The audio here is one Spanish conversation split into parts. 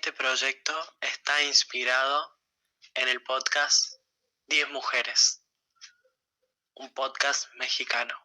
Este proyecto está inspirado en el podcast 10 Mujeres, un podcast mexicano.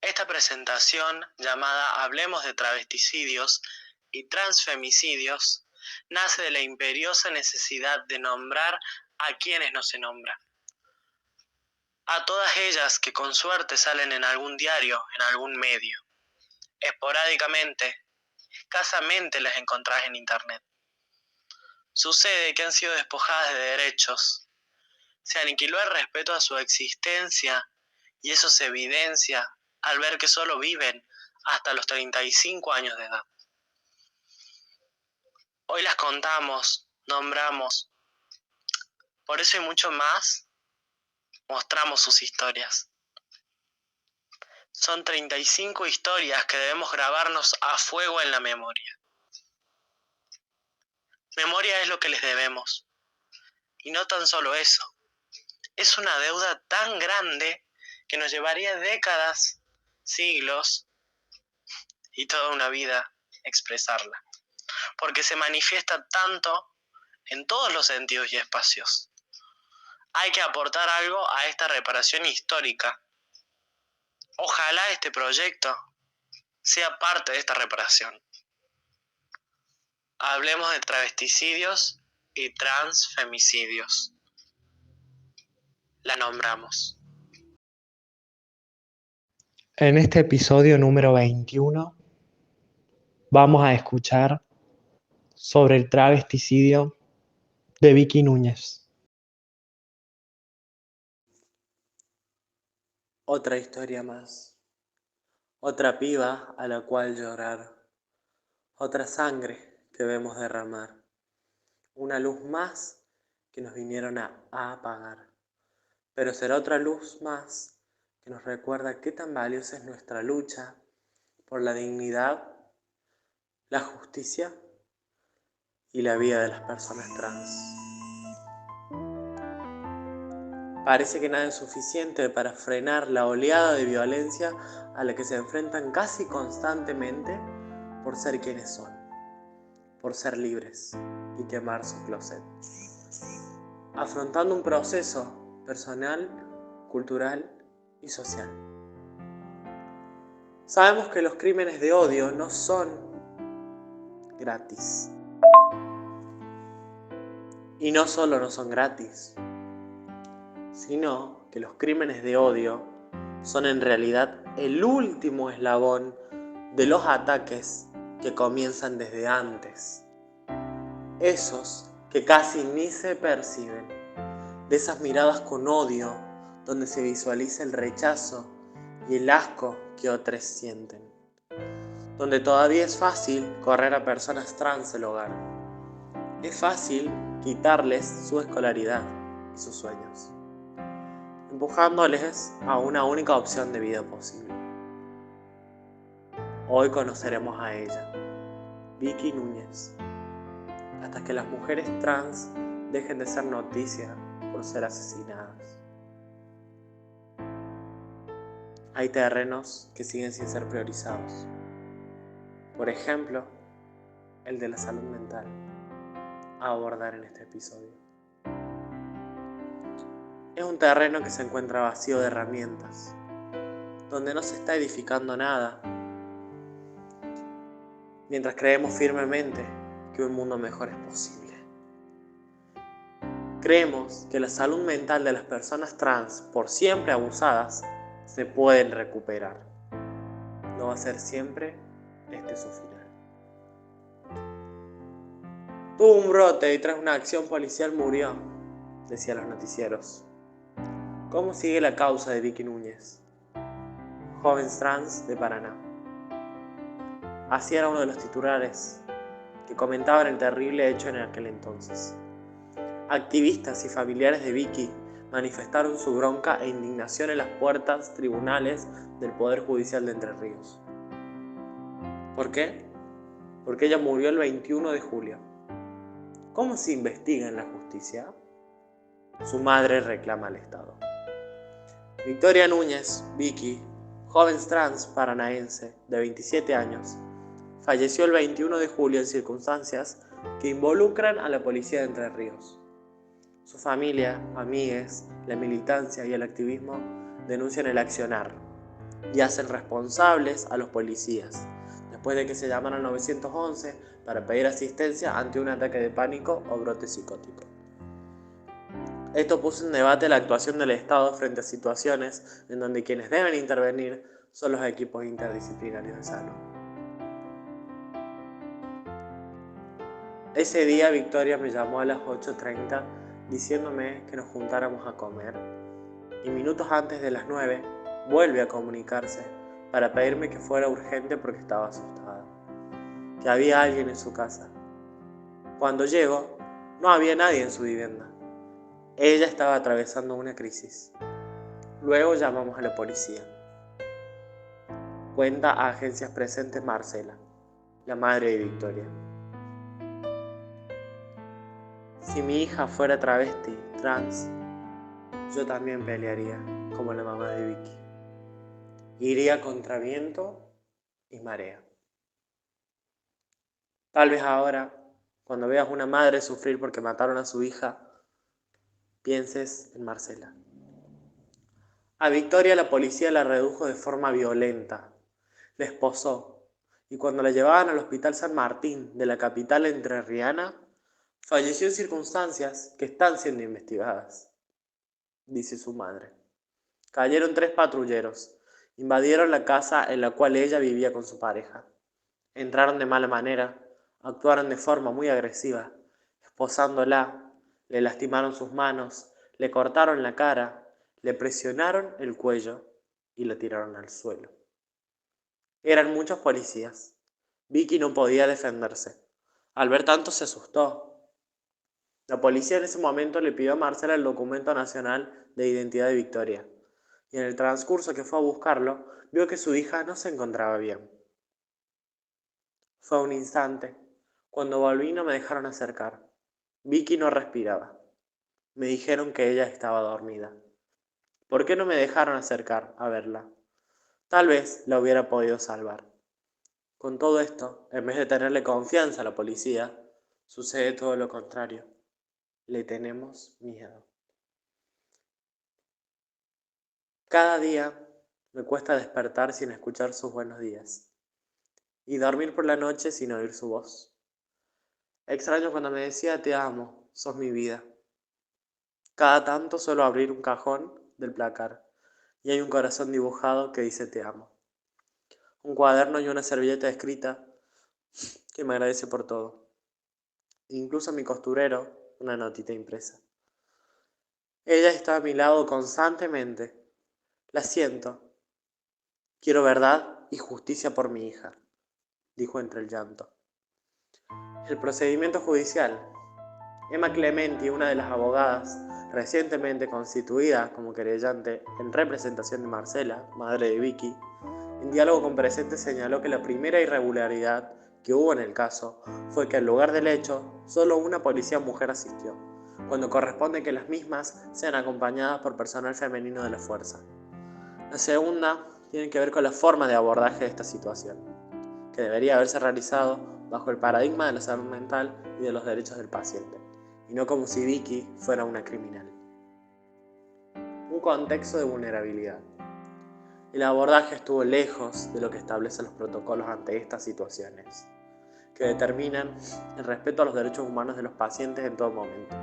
Esta presentación, llamada Hablemos de travesticidios y transfemicidios, nace de la imperiosa necesidad de nombrar a quienes no se nombran. A todas ellas que con suerte salen en algún diario, en algún medio. Esporádicamente, escasamente las encontrás en internet. Sucede que han sido despojadas de derechos. Se aniquiló el respeto a su existencia y eso se evidencia al ver que solo viven hasta los 35 años de edad. Hoy las contamos, nombramos, por eso y mucho más, mostramos sus historias. Son 35 historias que debemos grabarnos a fuego en la memoria. Memoria es lo que les debemos. Y no tan solo eso. Es una deuda tan grande que nos llevaría décadas, siglos y toda una vida expresarla. Porque se manifiesta tanto en todos los sentidos y espacios. Hay que aportar algo a esta reparación histórica. Ojalá este proyecto sea parte de esta reparación. Hablemos de travesticidios y transfemicidios. La nombramos. En este episodio número 21 vamos a escuchar sobre el travesticidio de Vicky Núñez. Otra historia más, otra piba a la cual llorar, otra sangre que vemos derramar, una luz más que nos vinieron a apagar, pero será otra luz más que nos recuerda qué tan valiosa es nuestra lucha por la dignidad, la justicia y la vida de las personas trans. Parece que nada es suficiente para frenar la oleada de violencia a la que se enfrentan casi constantemente por ser quienes son, por ser libres y quemar su closet. Afrontando un proceso personal, cultural y social. Sabemos que los crímenes de odio no son gratis. Y no solo no son gratis, sino que los crímenes de odio son en realidad el último eslabón de los ataques que comienzan desde antes. Esos que casi ni se perciben, de esas miradas con odio donde se visualiza el rechazo y el asco que otros sienten, donde todavía es fácil correr a personas trans del hogar, es fácil quitarles su escolaridad y sus sueños, empujándoles a una única opción de vida posible. Hoy conoceremos a ella, Vicky Núñez, hasta que las mujeres trans dejen de ser noticia por ser asesinadas. Hay terrenos que siguen sin ser priorizados. Por ejemplo, el de la salud mental, a abordar en este episodio. Es un terreno que se encuentra vacío de herramientas, donde no se está edificando nada, mientras creemos firmemente que un mundo mejor es posible. Creemos que la salud mental de las personas trans, por siempre abusadas, se pueden recuperar. No va a ser siempre este su final. Tuvo un brote y tras una acción policial murió, decían los noticieros. ¿Cómo sigue la causa de Vicky Núñez, joven trans de Paraná? Así era uno de los titulares que comentaban el terrible hecho en aquel entonces. Activistas y familiares de Vicky manifestaron su bronca e indignación en las puertas tribunales del Poder Judicial de Entre Ríos. ¿Por qué? Porque ella murió el 21 de julio. ¿Cómo se investiga en la justicia? Su madre reclama al Estado. Victoria Núñez, Vicky, joven trans paranaense de 27 años, falleció el 21 de julio en circunstancias que involucran a la policía de Entre Ríos. Su familia, amigues, la militancia y el activismo denuncian el accionar y hacen responsables a los policías, después de que se llamaron al 911 para pedir asistencia ante un ataque de pánico o brote psicótico. Esto puso en debate la actuación del Estado frente a situaciones en donde quienes deben intervenir son los equipos interdisciplinarios de salud. Ese día Victoria me llamó a las 8:30 diciéndome que nos juntáramos a comer y minutos antes de las 9 vuelve a comunicarse para pedirme que fuera urgente porque estaba asustada, que había alguien en su casa. Cuando llego, no había nadie en su vivienda. Ella estaba atravesando una crisis. Luego llamamos a la policía. Cuenta a agencias presentes Marcela, la madre de Victoria. Si mi hija fuera travesti, trans, yo también pelearía como la mamá de Vicky. Iría contra viento y marea. Tal vez ahora, cuando veas una madre sufrir porque mataron a su hija, pienses en Marcela. A Victoria la policía la redujo de forma violenta, la esposó, y cuando la llevaban al Hospital San Martín de la capital entrerriana, falleció en circunstancias que están siendo investigadas, dice su madre. Cayeron 3 patrulleros, invadieron la casa en la cual ella vivía con su pareja. Entraron de mala manera, actuaron de forma muy agresiva, esposándola, le lastimaron sus manos, le cortaron la cara, le presionaron el cuello y la tiraron al suelo. Eran muchos policías. Vicky no podía defenderse. Al ver tanto se asustó. La policía en ese momento le pidió a Marcela el documento nacional de identidad de Victoria, y en el transcurso que fue a buscarlo, vio que su hija no se encontraba bien. Fue un instante. Cuando volví no me dejaron acercar. Vicky no respiraba. Me dijeron que ella estaba dormida. ¿Por qué no me dejaron acercar a verla? Tal vez la hubiera podido salvar. Con todo esto, en vez de tenerle confianza a la policía, sucede todo lo contrario. Le tenemos miedo. Cada día me cuesta despertar sin escuchar sus buenos días y dormir por la noche sin oír su voz. Extraño cuando me decía te amo, sos mi vida. Cada tanto suelo abrir un cajón del placar y hay un corazón dibujado que dice te amo. Un cuaderno y una servilleta escrita que me agradece por todo. Incluso mi costurero, una notita impresa. Ella está a mi lado constantemente. La siento. Quiero verdad y justicia por mi hija, dijo entre el llanto. El procedimiento judicial. Emma Clementi, una de las abogadas recientemente constituida como querellante en representación de Marcela, madre de Vicky, en diálogo con presentes señaló que la primera irregularidad que hubo en el caso fue que al lugar del hecho solo una policía mujer asistió, cuando corresponde que las mismas sean acompañadas por personal femenino de la fuerza. La segunda tiene que ver con la forma de abordaje de esta situación, que debería haberse realizado bajo el paradigma de la salud mental y de los derechos del paciente, y no como si Vicky fuera una criminal. Un contexto de vulnerabilidad. El abordaje estuvo lejos de lo que establecen los protocolos ante estas situaciones, que determinan el respeto a los derechos humanos de los pacientes en todo momento,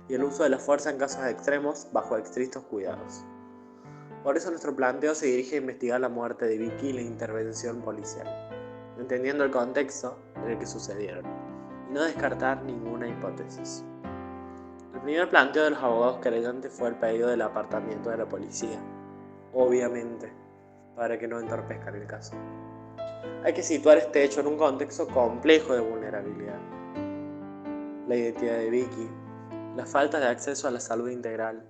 y el uso de la fuerza en casos extremos bajo estrictos cuidados. Por eso nuestro planteo se dirige a investigar la muerte de Vicky y la intervención policial, entendiendo el contexto en el que sucedieron, y no descartar ninguna hipótesis. El primer planteo de los abogados querellantes fue el pedido del apartamiento de la policía, obviamente, para que no entorpezcan el caso. Hay que situar este hecho en un contexto complejo de vulnerabilidad. La identidad de Vicky, la falta de acceso a la salud integral,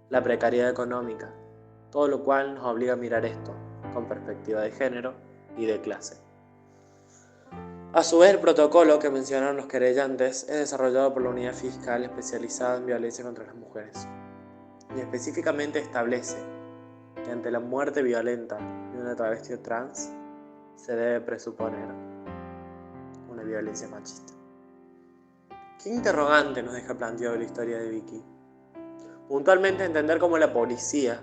la precariedad económica, todo lo cual nos obliga a mirar esto con perspectiva de género y de clase. A su vez, el protocolo que mencionaron los querellantes es desarrollado por la Unidad Fiscal especializada en violencia contra las mujeres y específicamente establece que ante la muerte violenta de una travesti trans se debe presuponer violencia machista. ¿Qué interrogante nos deja planteado la historia de Vicky? Puntualmente entender cómo la policía,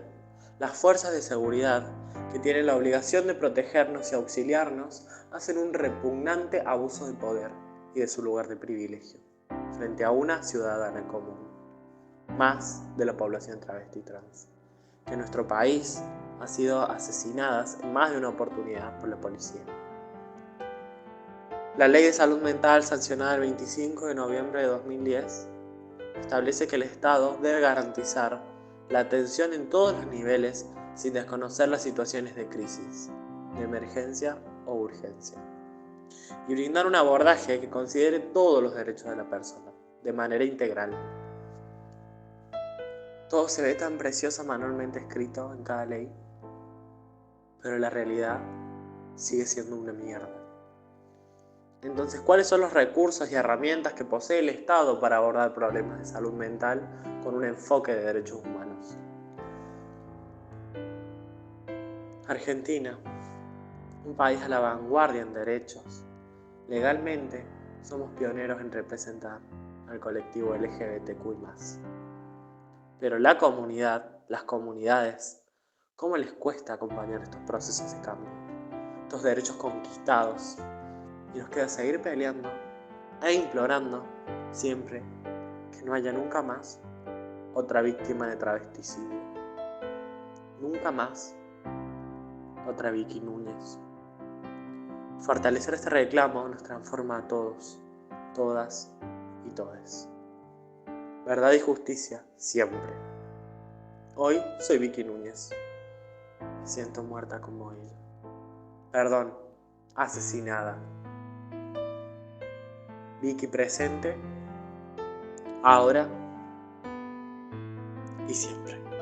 las fuerzas de seguridad, que tienen la obligación de protegernos y auxiliarnos, hacen un repugnante abuso de poder y de su lugar de privilegio, frente a una ciudadana común, más de la población travesti y trans, que en nuestro país ha sido asesinadas en más de una oportunidad por la policía. La Ley de Salud Mental, sancionada el 25 de noviembre de 2010, establece que el Estado debe garantizar la atención en todos los niveles sin desconocer las situaciones de crisis, de emergencia o urgencia, y brindar un abordaje que considere todos los derechos de la persona, de manera integral. Todo se ve tan precioso manualmente escrito en cada ley, pero la realidad sigue siendo una mierda. Entonces, ¿cuáles son los recursos y herramientas que posee el Estado para abordar problemas de salud mental con un enfoque de derechos humanos? Argentina, un país a la vanguardia en derechos. Legalmente, somos pioneros en representar al colectivo LGBTQI+. Pero la comunidad, las comunidades, ¿cómo les cuesta acompañar estos procesos de cambio? Estos derechos conquistados. Y nos queda seguir peleando e implorando siempre que no haya nunca más otra víctima de travesticidio. Nunca más otra Vicky Núñez. Fortalecer este reclamo nos transforma a todos, todas y todes. Verdad y justicia siempre. Hoy soy Vicky Núñez. Me siento muerta como ella. Perdón, asesinada. Vicky presente, ahora y siempre.